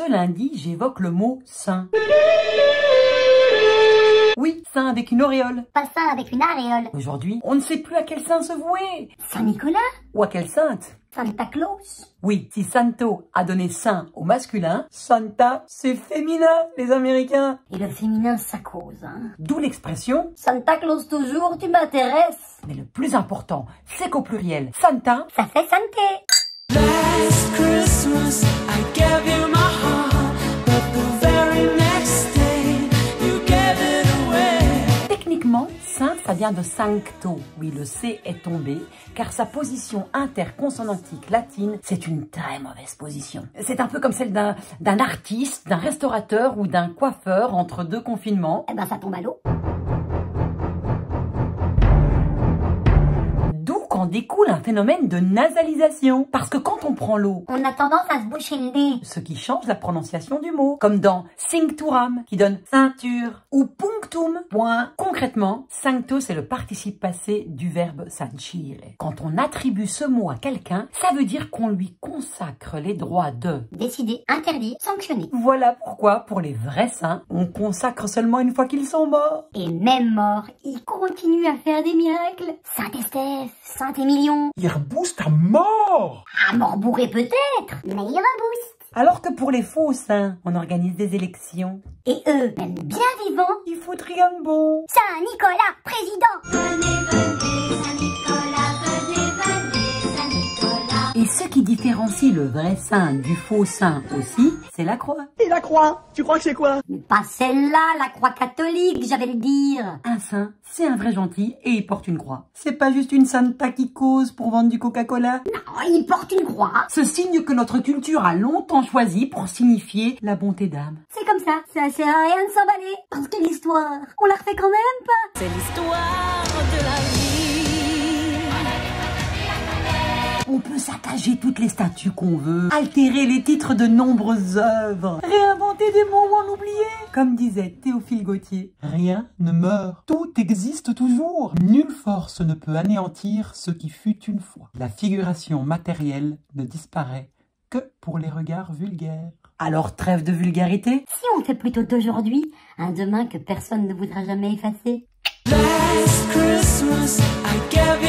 Ce lundi, j'évoque le mot saint. Oui, saint avec une auréole. Pas saint avec une aréole. Aujourd'hui, on ne sait plus à quel saint se vouer. Saint-Nicolas? Ou à quelle sainte. Santa Claus? Oui, si Santo a donné saint au masculin, Santa, c'est féminin, les Américains. Et le féminin, ça cause, hein. D'où l'expression Santa Claus toujours, tu m'intéresses. mais le plus important, c'est qu'au pluriel, Santa, Ça fait santé. Last Christmas, I gave you my heart, but the very next day, you gave it away. techniquement, saint, ça vient de sancto. Oui, le C est tombé, car sa position interconsonantique latine, c'est une très mauvaise position. C'est un peu comme celle d'un artiste, d'un restaurateur ou d'un coiffeur entre deux confinements. Eh ben, ça tombe à l'eau. D'où qu'en découle un phénomène de nasalisation. Parce que quand on prend l'eau, On a tendance à se boucher le nez. ce qui change la prononciation du mot, comme dans cincturam, qui donne ceinture, ou punctum, point. Concrètement, sancto, c'est le participe passé du verbe sancire. Quand on attribue ce mot à quelqu'un, ça veut dire qu'on lui consacre les droits de. Décidé, interdit, sanctionné. Voilà pourquoi, pour les vrais saints, on consacre seulement une fois qu'ils sont morts. Et même mort, il continue à faire des miracles. Saint-Estèphe, Saint-Émilion. Il rebooste à mort. À mort bourré peut-être, mais il rebooste. Alors que pour les faux saints, on organise des élections. Et eux, même bien vivants, Il faut rien de bon. Saint-Nicolas, président. Et ce qui différencie le vrai saint du faux saint aussi, c'est la croix. Et la croix, tu crois que c'est quoi? Mais pas celle-là, la croix catholique, j'allais le dire. Un saint, c'est un vrai gentil et il porte une croix. C'est pas juste une santa qui cause pour vendre du Coca-Cola. Non, il porte une croix. Ce signe que notre culture a longtemps choisi pour signifier la bonté d'âme. C'est comme ça sert à rien de s'emballer. Parce que l'histoire, on la refait quand même pas. C'est l'histoire de la vie. On peut saccager toutes les statues qu'on veut, altérer les titres de nombreuses œuvres, réinventer des mots ou en oublier. Comme disait Théophile Gautier. Rien ne meurt, tout existe toujours. Nulle force ne peut anéantir ce qui fut une fois. La figuration matérielle ne disparaît que pour les regards vulgaires. Alors trêve de vulgarité. Si on fait plutôt d'aujourd'hui, un demain que personne ne voudra jamais effacer. Last Christmas, I gave